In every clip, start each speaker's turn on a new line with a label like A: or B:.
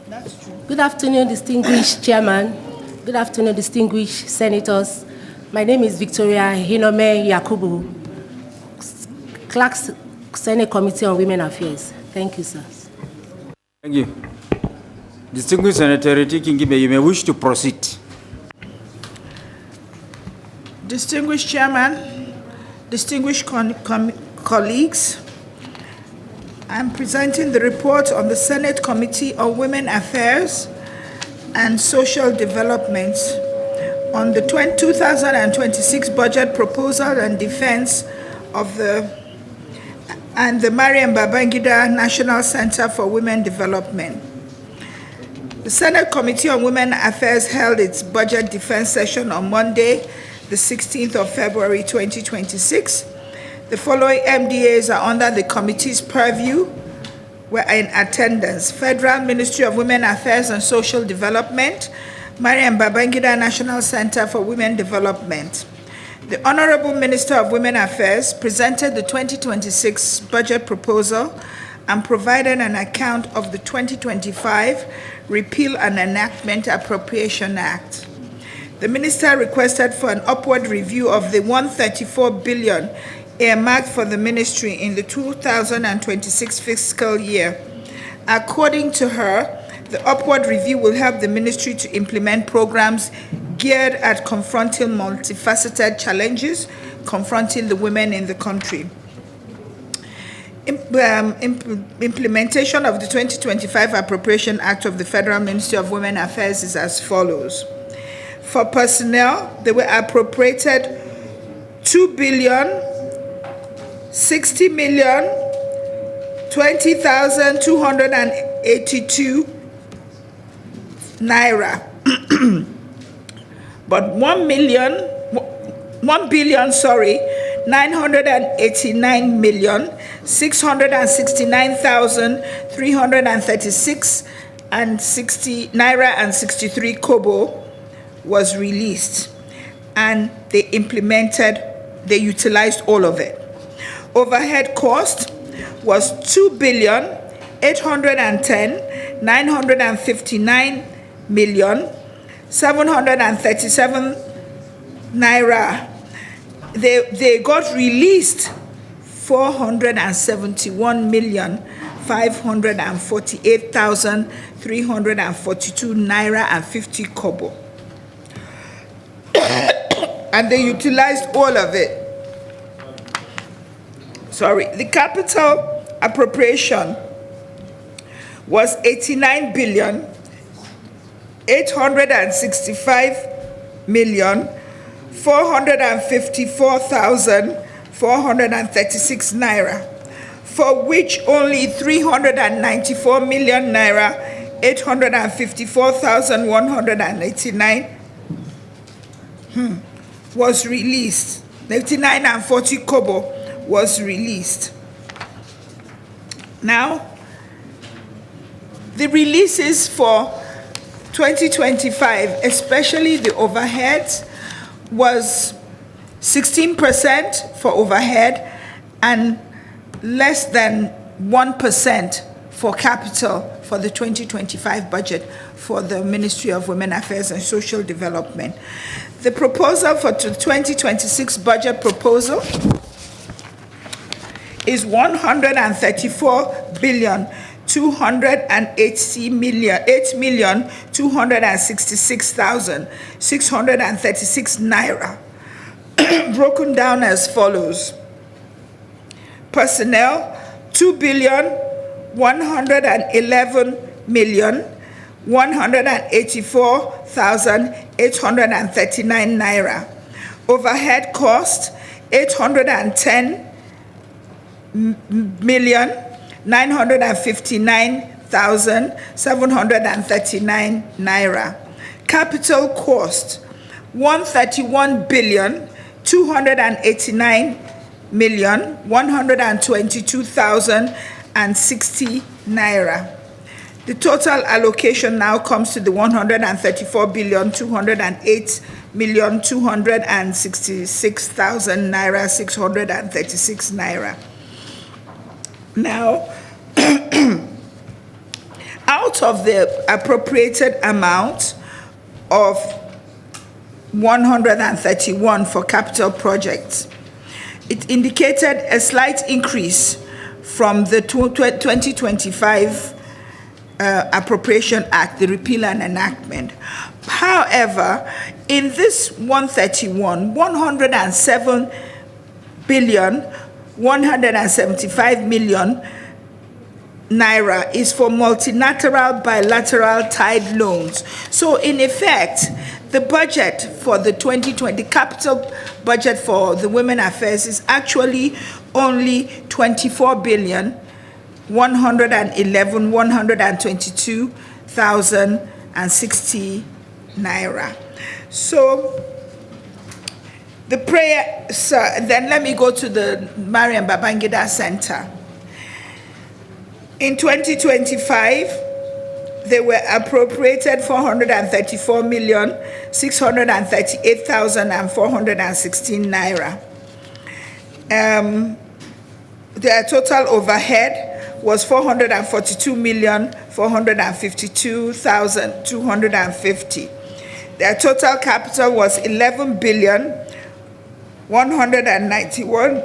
A: That's true.
B: Good afternoon, distinguished chairman. Good afternoon, distinguished senators. My name is Victoria Hinome Yakubu, Clerk's Senate Committee on Women Affairs. Thank you, sir.
C: Thank you. Distinguished Senator Kingibe, you may wish to proceed.
A: Distinguished chairman, distinguished colleagues, I'm presenting the report on the Senate Committee on Women Affairs and Social Development on the 2026 budget proposal and defense of the Nigerianpolitics National Center for Women Development. The Senate Committee on Women Affairs held its budget defense session on Monday, the 16th of February 2026. The following MDAs are under the committee's purview, were in attendance: Federal Ministry of Women Affairs and Social Development, Nigerianpolitics National Center for Women Development. The Honorable Minister of Women Affairs presented the 2026 budget proposal and provided an account of the 2025 Repeal and Enactment Appropriation Act. The minister requested for an upward review of the 134 billion earmarked for the ministry in the 2026 fiscal year. According to her, the upward review will help the ministry to implement programs geared at confronting multifaceted challenges confronting the women in the country. Implementation of the 2025 Appropriation Act of the Federal Ministry of Women Affairs is as follows. For personnel, they were appropriated 2,060,020,282 naira, but 1,989,669,336 and 60 naira and 63 kobo was released, and they utilized all of it. Overhead cost was 2,810,959,737 naira. They got released 471,548,342 naira and 50 kobo. And they utilized all of it. The capital appropriation was 89,865,454,436 naira, for which only 394 million naira, 854,189 was released. 99 and 40 kobo was released. Now, the releases for 2025, especially the overheads, was 16% for overhead and less than 1% for capital for the 2025 budget for the Ministry of Women Affairs and Social Development. The proposal for the 2026 budget proposal is 134,286,636 naira, broken down as follows. Personnel, 2,111,184,839 naira. Overhead cost, 810,959,739 naira. Capital cost, 131,289,122,060 naira. The total allocation now comes to the 134,208,266,000 naira, 636 naira. Now, out out of the appropriated amount of 131 for capital projects, it indicated a slight increase from the 2025 Appropriation Act, the repeal and enactment. However, in this 131, 107 billion 175 million naira is for multilateral bilateral tied loans. So in effect, the budget for the 2020 capital budget for the Women Affairs is actually only 24 billion 122,060 naira. So the prayer, sir, then let me go to the Mariam Babangida Center. In 2025, they were appropriated 434,638,416 naira. Their total overhead was 442,452,250. Their total capital was 11 billion 191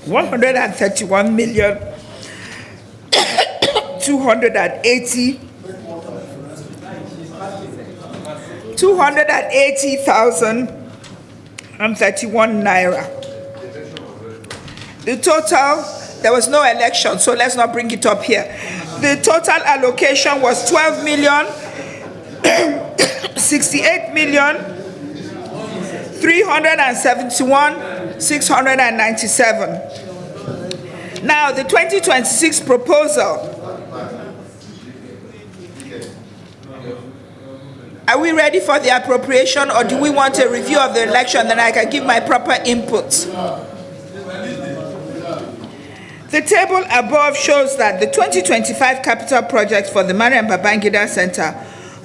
A: 131 million 280,031 naira. The total, there was no election, so let's not bring it up here. The total allocation was 12 million 68 million 371,697. Now, the 2026 proposal. Are we ready for the appropriation, or do we want a review of the election? Then I can give my proper inputs. The table above shows that the 2025 capital project for the Mariam Babangida Center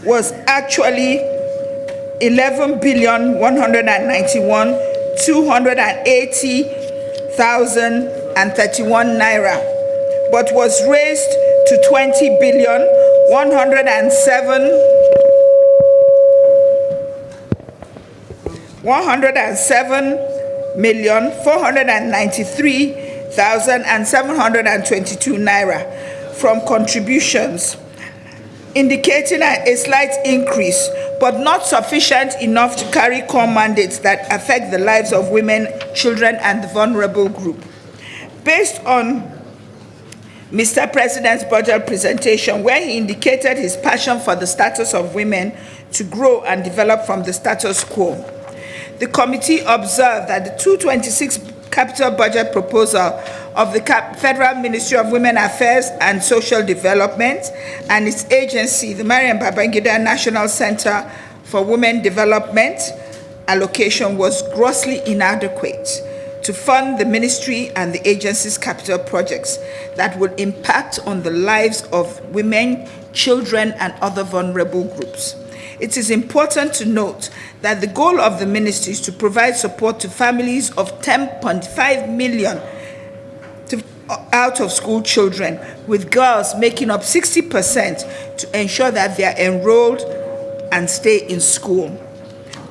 A: was actually 11 billion 191,280,031 naira, but was raised to 20 billion 107,493,722 naira from contributions, indicating a slight increase, but not sufficient enough to carry core mandates that affect the lives of women, children, and the vulnerable group. Based on Mr. President's budget presentation, where he indicated his passion for the status of women to grow and develop from the status quo, the committee observed that the 2026 capital budget proposal of the Federal Ministry of Women Affairs and Social Development and its agency, the Mariam Babangida National Center for Women Development, allocation was grossly inadequate to fund the ministry and the agency's capital projects that would impact on the lives of women, children, and other vulnerable groups. It is important to note that the goal of the ministry is to provide support to families of 10.5 million out-of-school children, with girls making up 60%, to ensure that they are enrolled and stay in school.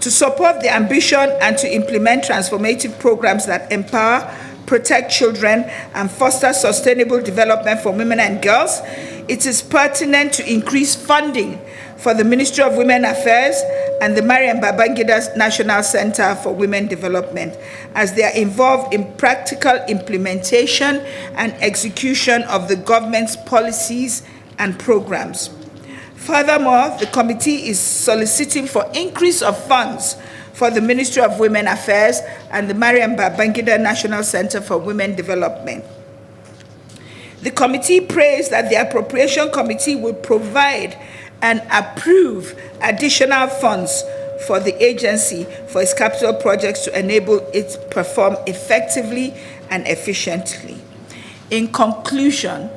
A: To support the ambition and to implement transformative programs that empower, protect children, and foster sustainable development for women and girls, it is pertinent to increase funding for the Ministry of Women Affairs and the Mariam Babangida National Center for Women Development, as they are involved in practical implementation and execution of the government's policies and programs. Furthermore, the committee is soliciting for increase of funds for the Ministry of Women Affairs and the Mariam Babangida National Center for Women Development. The committee prays that the Appropriation Committee will provide and approve additional funds for the agency for its capital projects to enable it to perform effectively and efficiently. In conclusion,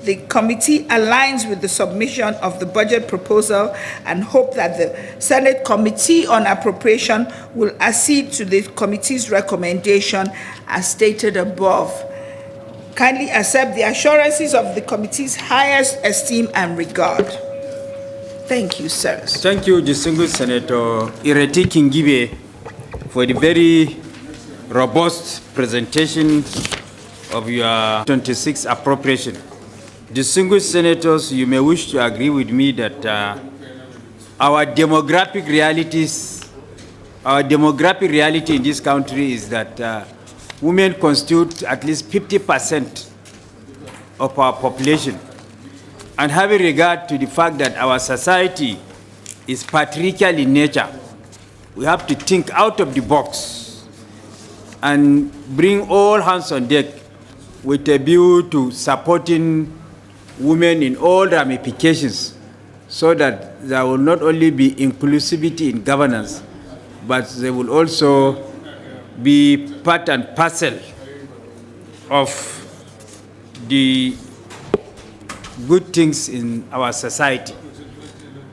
A: the committee aligns with the submission of the budget proposal and hope that the Senate Committee on Appropriation will accede to the committee's recommendation as stated above. kindly accept the assurances of the committee's highest esteem and regard. Thank you, sirs.
C: Thank you, distinguished Senator Ireti Kingibe, for the very robust presentation of your 26 appropriation. Distinguished senators, you may wish to agree with me that our demographic reality in this country is that women constitute at least 50% of our population. And having regard to the fact that our society is patriarchal in nature, we have to think out of the box and bring all hands on deck with a view to supporting women in all ramifications, so that there will not only be inclusivity in governance, but there will also be part and parcel of the good things in our society.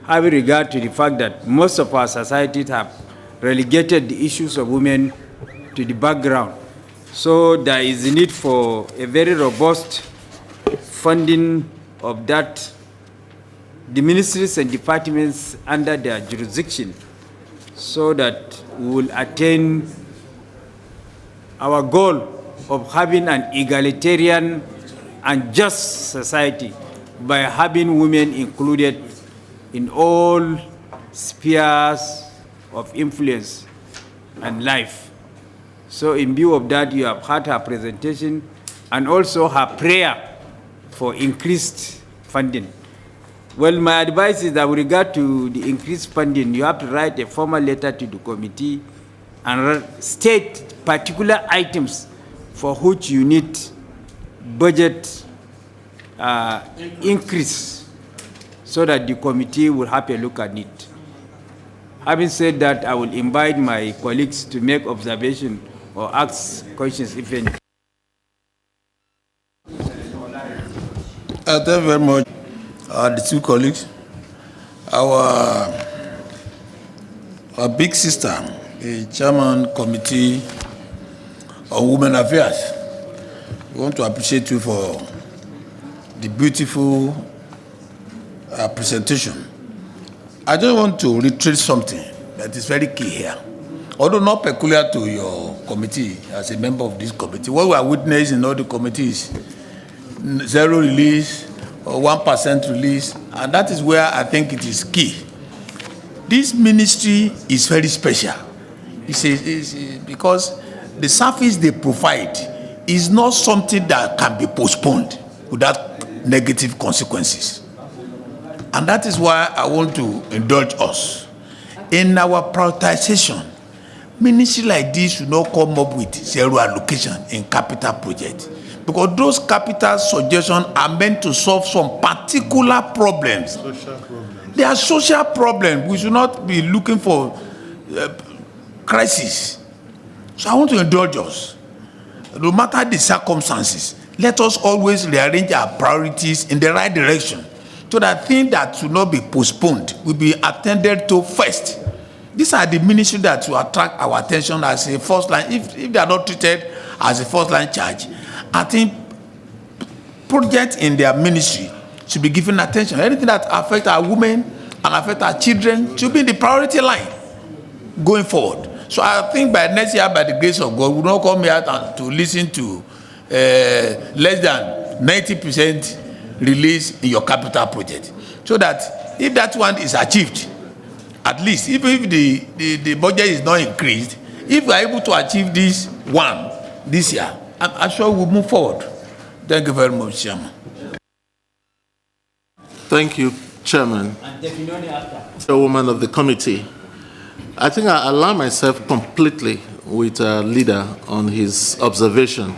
C: Having regard to the fact that most of our societies have relegated the issues of women to the background. So there is a need for a very robust funding of that, the ministries and departments under their jurisdiction, so that we will attain our goal of having an egalitarian and just society by having women included in all spheres of influence and life. So in view of that, you have heard her presentation and also her prayer for increased funding. Well, my advice is that with regard to the increased funding, you have to write a formal letter to the committee and state particular items for which you need budget increase, so that the committee will have a look at it. Having said that, I will invite my colleagues to make observation or ask questions, if any.
D: Thank you very much, the two colleagues. Our big sister, the chairman committee on women affairs, we want to appreciate you for the beautiful presentation. I just want to reiterate something that is very key here. Although not peculiar to your committee, as a member of this committee, what we are witnessing in all the committees, zero release or 1% release, and that is where I think it is key. This ministry is very special. It's because the service they provide is not something that can be postponed without negative consequences. And that is why I want to indulge us. In our prioritization, ministry like this should not come up with zero allocation in capital projects, because those capital suggestions are meant to solve some particular problems. Social problems. They are social problems. We should not be looking for crisis. So I want to indulge us. No matter the circumstances, let us always rearrange our priorities in the right direction, so that things that should not be postponed will be attended to first. These are the ministries that will attract our attention as a first line. If they are not treated as a first line charge, I think projects in their ministry should be given attention. Anything that affects our women and affects our children should be in the priority line going forward. So I think by next year, by the grace of God, we will not come here to listen to less than 90% release in your capital project. So that if that one is achieved, at least, even if the budget is not increased, if we are able to achieve this one this year, I'm sure we'll move forward. Thank you very much, Chairman.
E: Thank you, Chairman. Chairwoman of the committee. I think I align myself completely with our leader on his observation,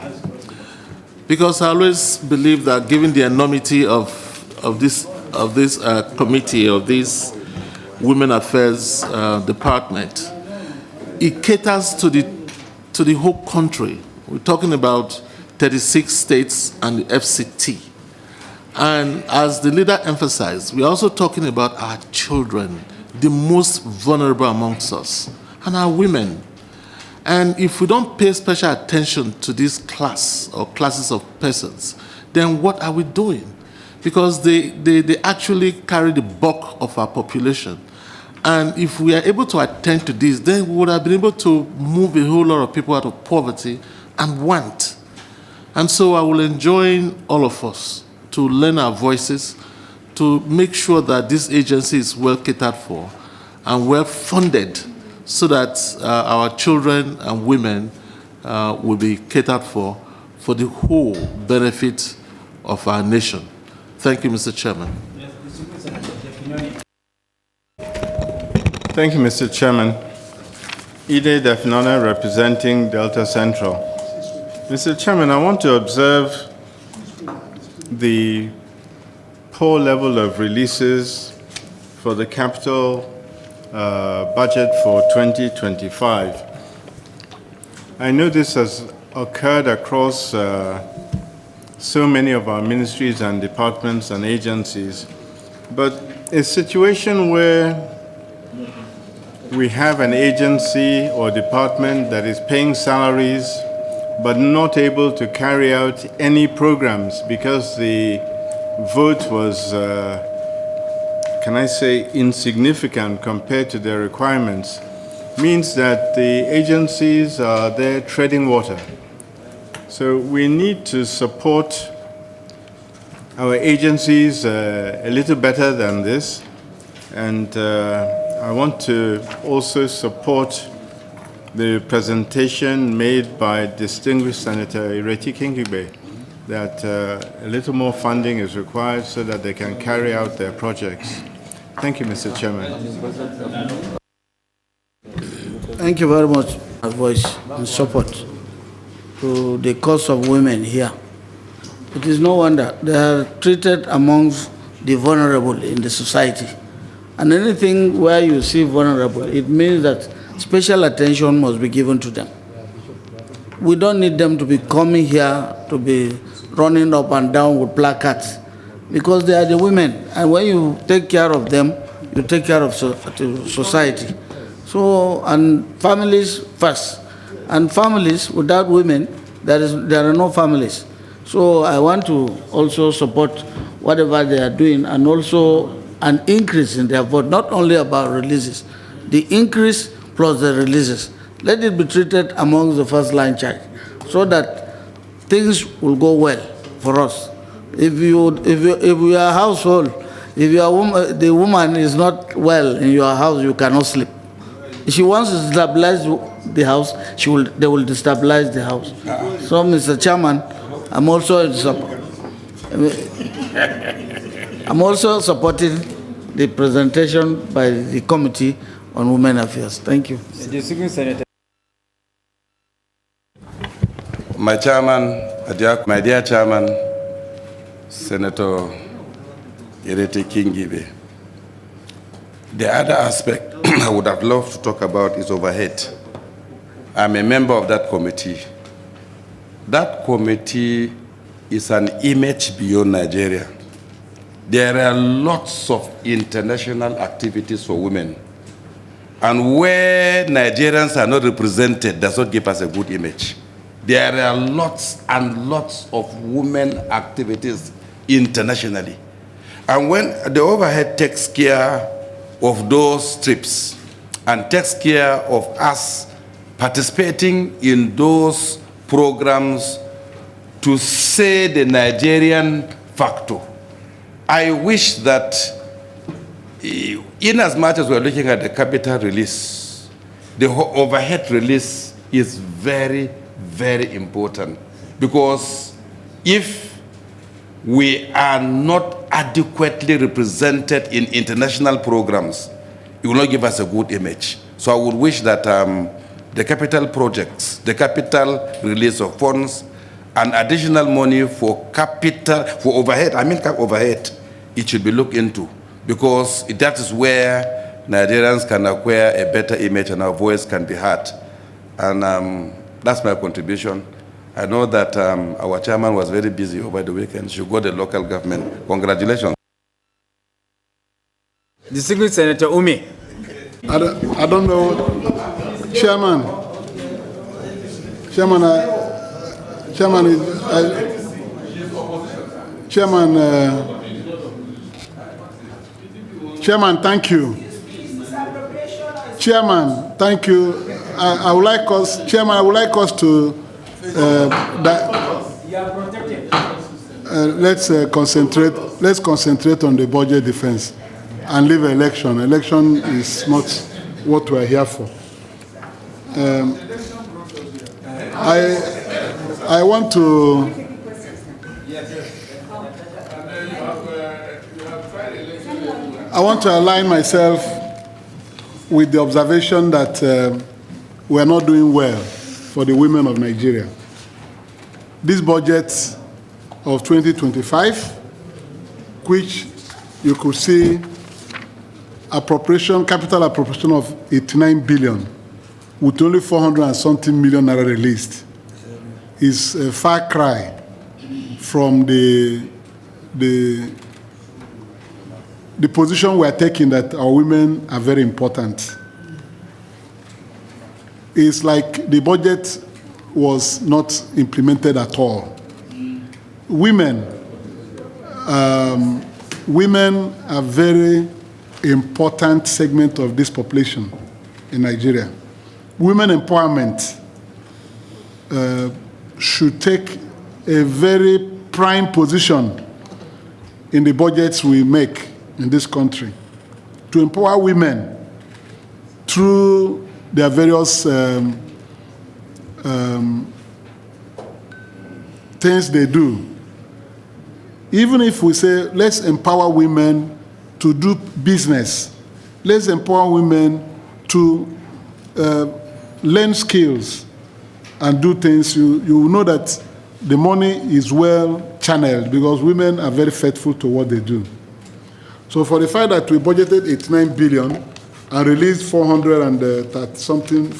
E: because I always believe that given the enormity of this committee, of this Women Affairs Department, it caters to the whole country. We're talking about 36 states and the FCT. And as the leader emphasized, we're also talking about our children, the most vulnerable amongst us, and our women. And if we don't pay special attention to this class or classes of persons, then what are we doing? Because they actually carry the bulk of our population. And if we are able to attend to this, then we would have been able to move a whole lot of people out of poverty and want. And so I will enjoin all of us to lend our voices, to make sure that this agency is well catered for and well funded, so that our children and women will be catered for the whole benefit of our nation. Thank you, Mr. Chairman.
F: Thank you, Mr. Chairman. Ide Definona, representing Delta Central. Mr. Chairman, I want to observe the poor level of releases for the capital budget for 2025. I know this has occurred across so many of our ministries and departments and agencies, but a situation where we have an agency or department that is paying salaries but not able to carry out any programs because the vote was, can I say, insignificant compared to their requirements, means that the agencies are there treading water. So we need to support our agencies a little better than this, and I want to also support the presentation made by distinguished Senator Ireti Kingibe that a little more funding is required so that they can carry out their projects. Thank you, Mr. Chairman.
G: Thank you very much for my voice and support to the cause of women here. It is no wonder they are treated amongst the vulnerable in the society. And anything where you see vulnerable, it means that special attention must be given to them. We don't need them to be coming here to be running up and down with placards, because they are the women. And when you take care of them, you take care of society. So, and families first. And families, without women, there are no families. So I want to also support whatever they are doing, and also an increase in their vote, not only about releases, the increase plus the releases. Let it be treated among the first line charge, so that things will go well for us. If you are a household, if the woman is not well in your house, you cannot sleep. If she wants to stabilize the house, they will destabilize the house. So, Mr. Chairman, I'm also supporting the presentation by the Committee on Women Affairs. Thank you.
H: My dear chairman, Senator Ireti Kingibe. The other aspect I would have loved to talk about is overhead. I'm a member of that committee. That committee is an image beyond Nigeria. There are lots of international activities for women. And where Nigerians are not represented does not give us a good image. There are lots and lots of women activities internationally. And when the overhead takes care of those trips and takes care of us participating in those programs to say the Nigerian factor, I wish that in as much as we're looking at the capital release, the overhead release is very, very important, because if we are not adequately represented in international programs, it will not give us a good image. So I would wish that the capital projects, the capital release of funds, and additional money for overhead, it should be looked into, because that is where Nigerians can acquire a better image and our voice can be heard. And that's my contribution. I know that our chairman was very busy over the weekend. She got the local government. Congratulations.
C: Distinguished Senator Ume.
I: I don't know, Chairman. Chairman, thank you. Chairman, thank you. I would like us, Chairman, I would like us to let's concentrate on the budget defense and leave election. Election is not what we are here for. I want to align myself with the observation that we are not doing well for the women of Nigeria. This budget of 2025, which you could see capital appropriation of 89 billion, with only 400 and something million naira released, is a far cry from the position we are taking that our women are very important. It's like the budget was not implemented at all. Women are very important segment of this population in Nigeria. Women empowerment should take a very prime position in the budgets we make in this country, to empower women through their various things they do. Even if we say, let's empower women to do business, let's empower women to learn skills and do things, you know that the money is well channeled because women are very faithful to what they do. So for the fact that we budgeted 89 billion and released 400 and something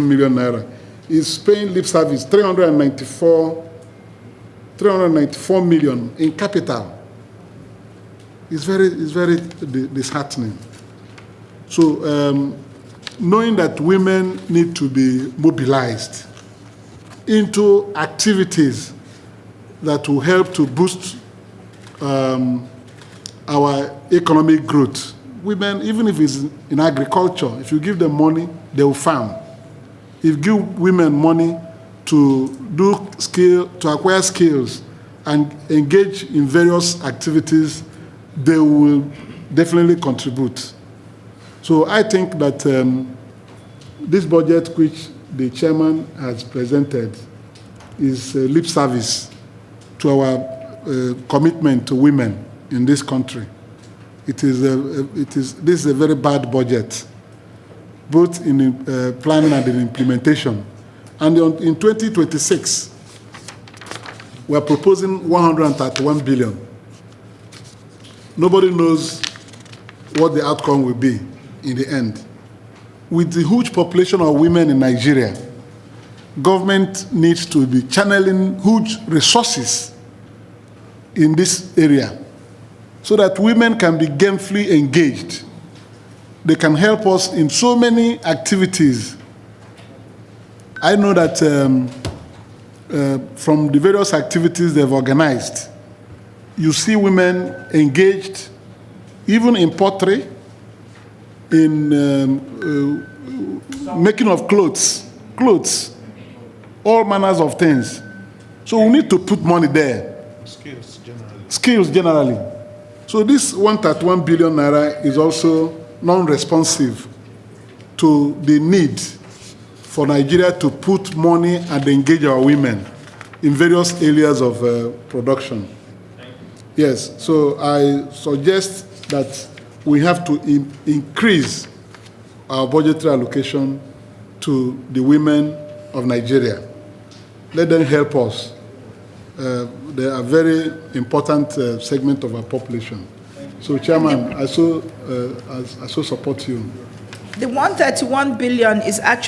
I: million naira, is paying lip service 394 million in capital. It's very disheartening. So knowing that women need to be mobilized into activities that will help to boost our economic growth. Women, even if it's in agriculture, if you give them money, they will farm. If you give women money to acquire skills and engage in various activities, they will definitely contribute. So I think that this budget which the chairman has presented is lip service to our commitment to women in this country. This is a very bad budget, both in planning and in implementation. And in 2026, we are proposing 131 billion. Nobody knows what the outcome will be in the end. With the huge population of women in Nigeria, government needs to be channeling huge resources in this area so that women can be gainfully engaged. They can help us in so many activities. I know that from the various activities they've organized, you see women engaged even in pottery, in making of clothes, all manners of things. So we need to put money there. Skills generally. So this 131 billion naira is also non-responsive to the need for Nigeria to put money and engage our women in various areas of production. Yes, so I suggest that we have to increase our budgetary allocation to the women of Nigeria. Let them help us. They are a very important segment of our population. So, Chairman, I so support you.
A: The 131 billion is actually